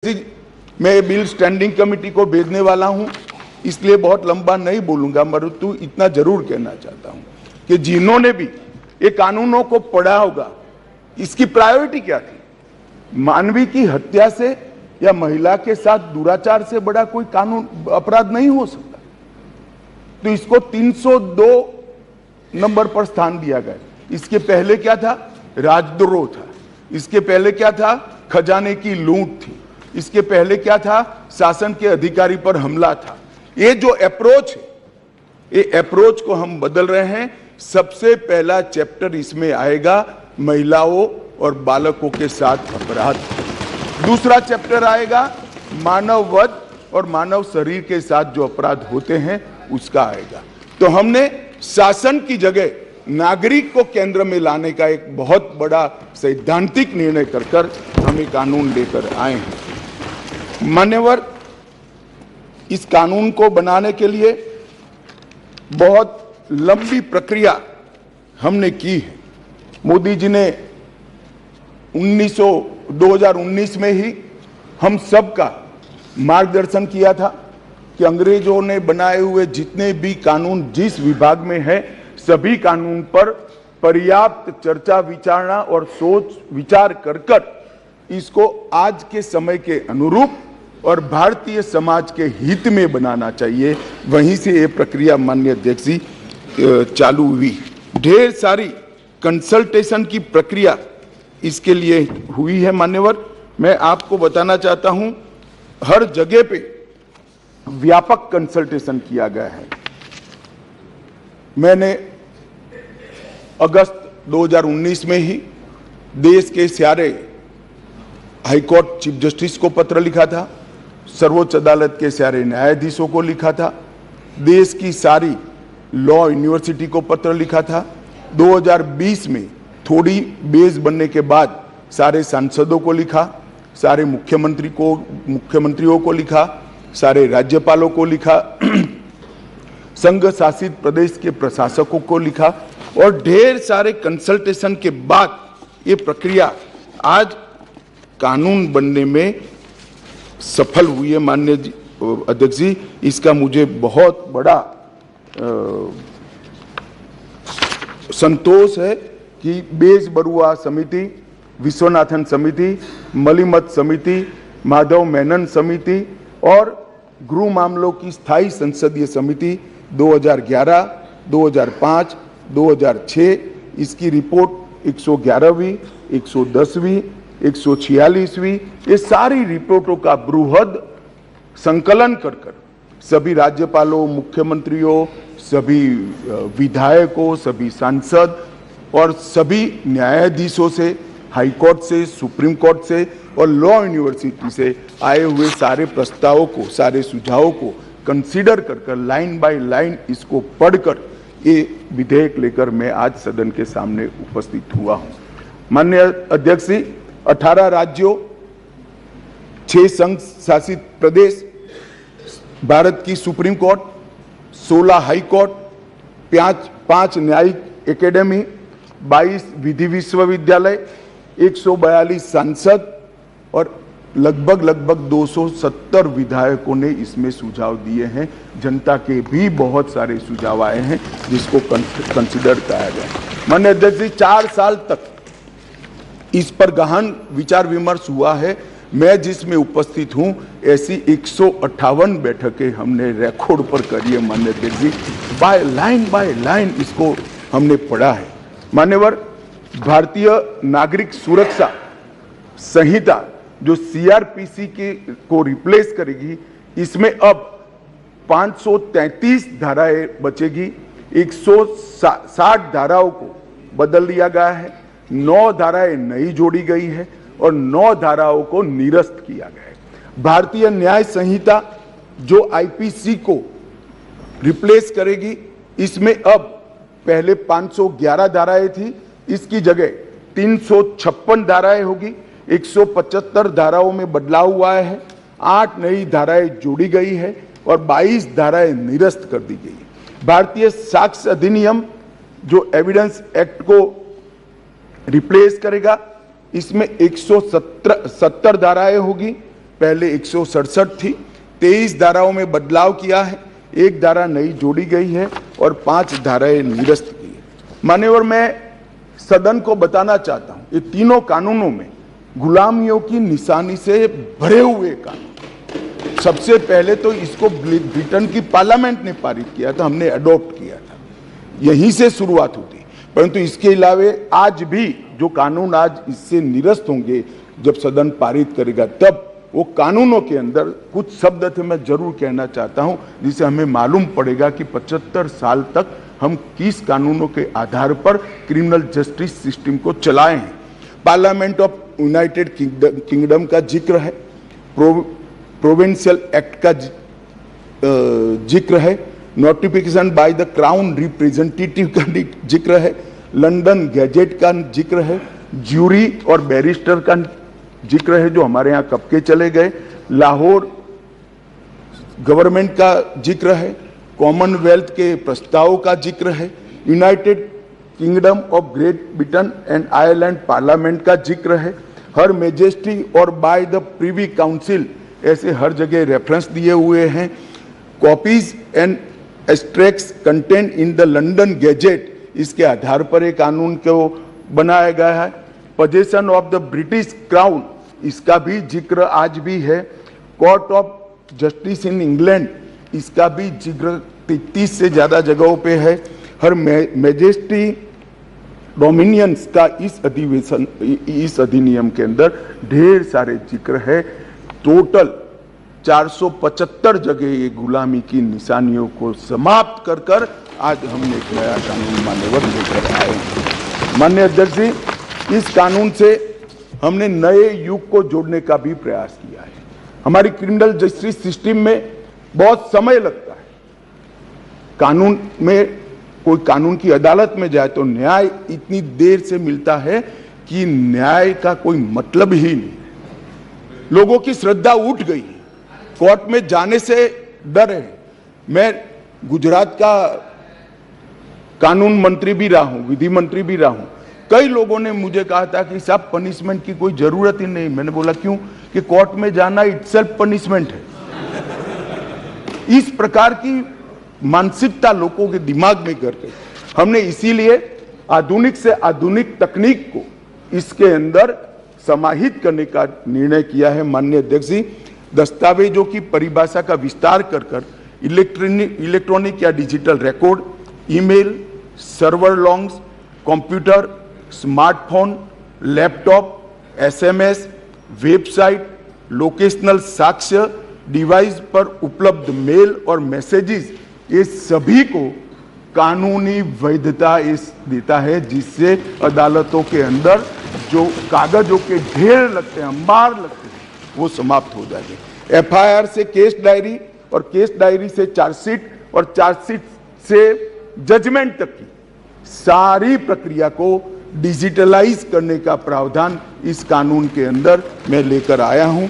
मैं ये bill standing committee को भेजने वाला हूं, इसलिए बहुत लंबा नहीं बोलूंगा, परंतु इतना जरूर कहना चाहता हूं कि जिन्होंने भी ये कानूनों को पढ़ा होगा, इसकी प्रायोरिटी क्या थी। मानवी की हत्या से या महिला के साथ दुराचार से बड़ा कोई कानून अपराध नहीं हो सकता, तो इसको 302 नंबर पर स्थान दिया गया। इसके पहले क्या था? राजद्रोह था। इसके पहले क्या था? खजाने की लूट थी। इसके पहले क्या था? शासन के अधिकारी पर हमला था। ये जो अप्रोच है, ये अप्रोच को हम बदल रहे हैं। सबसे पहला चैप्टर इसमें आएगा महिलाओं और बालकों के साथ अपराध। दूसरा चैप्टर आएगा मानव वध और मानव शरीर के साथ जो अपराध होते हैं उसका आएगा। तो हमने शासन की जगह नागरिक को केंद्र में लाने का एक बहुत बड़ा सैद्धांतिक निर्णय कर हम ये कानून लेकर आए हैं। मान्यवर, इस कानून को बनाने के लिए बहुत लंबी प्रक्रिया हमने की है। मोदी जी ने 2019 में ही हम सबका मार्गदर्शन किया था कि अंग्रेजों ने बनाए हुए जितने भी कानून जिस विभाग में है, सभी कानून पर पर्याप्त चर्चा विचारणा और सोच विचार कर इसको आज के समय के अनुरूप और भारतीय समाज के हित में बनाना चाहिए। वहीं से ये प्रक्रिया माननीय अध्यक्ष जी चालू हुई। ढेर सारी कंसल्टेशन की प्रक्रिया इसके लिए हुई है। मान्यवर, मैं आपको बताना चाहता हूं, हर जगह पे व्यापक कंसल्टेशन किया गया है। मैंने अगस्त 2019 में ही देश के सारे हाईकोर्ट चीफ जस्टिस को पत्र लिखा था, सर्वोच्च अदालत के सारे न्यायाधीशों को लिखा था, देश की सारी लॉ यूनिवर्सिटी को पत्र लिखा था। 2020 में थोड़ी बेस बनने के बाद सारे सांसदों को लिखा, सारे मुख्यमंत्रियों को लिखा, सारे राज्यपालों को लिखा, संघ शासित प्रदेश के प्रशासकों को लिखा और ढेर सारे कंसल्टेशन के बाद ये प्रक्रिया आज कानून बनने में सफल हुई है। माननीय अध्यक्ष जी, इसका मुझे बहुत बड़ा संतोष है कि बेस बरुआ समिति, विश्वनाथन समिति, मलिमत समिति, माधव मेनन समिति और गृह मामलों की स्थायी संसदीय समिति 2011, 2005, 2006 इसकी रिपोर्ट 111वीं, 110वीं, 146वीं, ये सारी रिपोर्टों का बृहद संकलन कर सभी राज्यपालों, मुख्यमंत्रियों, सभी विधायकों, सभी सांसद और सभी न्यायाधीशों से, हाई कोर्ट से, सुप्रीम कोर्ट से और लॉ यूनिवर्सिटी से आए हुए सारे प्रस्तावों को, सारे सुझावों को कंसीडर कर लाइन बाय लाइन इसको पढ़कर ये विधेयक लेकर मैं आज सदन के सामने उपस्थित हुआ हूं। माननीय अध्यक्ष जी, 18 राज्यों, 6 संघ शासित प्रदेश, भारत की सुप्रीम कोर्ट, 16 हाई कोर्ट, 5 न्यायिक एकेडमी, 22 विधि विश्वविद्यालय, 142 सांसद और लगभग 270 विधायकों ने इसमें सुझाव दिए हैं। जनता के भी बहुत सारे सुझाव आए हैं जिसको कंसिडर किया गया। माननीय अध्यक्ष जी, 4 साल तक इस पर गहन विचार विमर्श हुआ है। मैं जिसमें उपस्थित हूं, ऐसी 158 बैठकें हमने रिकॉर्ड पर करी है। माननीय अध्यक्ष जी, बाय लाइन इसको हमने पढ़ा है। मान्यवर, भारतीय नागरिक सुरक्षा संहिता जो सीआरपीसी को रिप्लेस करेगी, इसमें अब 533 धाराएं बचेगी, 160 धाराओं को बदल दिया गया है, 9 धाराएं नई जोड़ी गई है और 9 धाराओं को निरस्त किया गया है। भारतीय न्याय संहिता जो आईपीसी को रिप्लेस करेगी, इसमें अब पहले 511 धाराएं थी, इसकी जगह 356 धाराएं होगी। 175 धाराओं में बदलाव हुआ है, 8 नई धाराएं जोड़ी गई है और 22 धाराएं निरस्त कर दी गई। भारतीय साक्ष्य अधिनियम जो एविडेंस एक्ट को रिप्लेस करेगा, इसमें 170 धाराएं होगी, पहले 167 थी, 23 धाराओं में बदलाव किया है, 1 धारा नई जोड़ी गई है और 5 धाराएं निरस्त की है। मान्यवर, मैं सदन को बताना चाहता हूं, ये तीनों कानूनों में गुलामियों की निशानी से भरे हुए कानून। सबसे पहले तो इसको ब्रिटेन की पार्लियामेंट ने पारित किया था, हमने अडॉप्ट किया था, यहीं से शुरुआत होती। परंतु इसके अलावा आज भी जो कानून आज इससे निरस्त होंगे, जब सदन पारित करेगा तब वो कानूनों के अंदर कुछ शब्द थे, मैं जरूर कहना चाहता हूं, जिससे हमें मालूम पड़ेगा कि 75 साल तक हम किस कानूनों के आधार पर क्रिमिनल जस्टिस सिस्टम को चलाए हैं। पार्लियामेंट ऑफ यूनाइटेड किंगडम का जिक्र है, प्रोविंशियल एक्ट का जिक्र है, notification by the crown representative का जिक्र है, लंदन गैजेट का जिक्र है, ज्यूरी और बैरिस्टर का जिक्र है जो हमारे यहाँ कब के चले गए, लाहौर गवर्नमेंट का जिक्र है, कॉमनवेल्थ के प्रस्तावों का जिक्र है, United kingdom of great Britain and Ireland parliament का जिक्र है, हर मेजेस्टी और बाय द प्रीवी काउंसिल, ऐसे हर जगह रेफरेंस दिए हुए हैं। Copies and extracts content in the London gadget, इसके आधार पर एक कानून को बनाया गया है। Possession of the British crown, इसका भी जिक्र आज भी है। Court of justice in England, इसका भी जिक्र 33 से ज्यादा जगहों पे है। हर मैजेस्टी डोमिनियंस का इस अधिनियम के अंदर ढेर सारे जिक्र है। टोटल 475 जगह ये गुलामी की निशानियों को समाप्त कर कर आज हमने एक नया कानून मान्यवर लेकर आए हैं। माननीय अध्यक्ष जी, इस कानून से हमने नए युग को जोड़ने का भी प्रयास किया है। हमारी क्रिमिनल जस्टिस सिस्टम में बहुत समय लगता है। कानून में कोई कानून की अदालत में जाए तो न्याय इतनी देर से मिलता है कि न्याय का कोई मतलब ही नहीं। लोगों की श्रद्धा उठ गई है, कोर्ट में जाने से डर है। मैं गुजरात का कानून मंत्री भी रहा हूं, विधि मंत्री भी रहा हूं। कई लोगों ने मुझे कहा था कि साहब पनिशमेंट की कोई जरूरत ही नहीं। मैंने बोला क्यों? कि कोर्ट में जाना इटसेल्फ पनिशमेंट है। इस प्रकार की मानसिकता लोगों के दिमाग में करके हमने इसीलिए आधुनिक से आधुनिक तकनीक को इसके अंदर समाहित करने का निर्णय किया है। माननीय अध्यक्ष जी, दस्तावेजों की परिभाषा का विस्तार कर कर इलेक्ट्रॉनिक या digital record, email, server longs, computer, smartphone, laptop, SMS, website, locational साक्ष्य, डिवाइस पर उपलब्ध मेल और मैसेजेस, ये सभी को कानूनी वैधता इस देता है, जिससे अदालतों के अंदर जो कागजों के ढेर लगते हैं, अंबार लगते हैं, वो समाप्त हो जाएंगे। एफआईआर से केस डायरी और केस डायरी से चार्जशीट और चार्जशीट से जजमेंट तक की सारी प्रक्रिया को डिजिटलाइज करने का प्रावधान इस कानून के अंदर मैं लेकर आया हूं।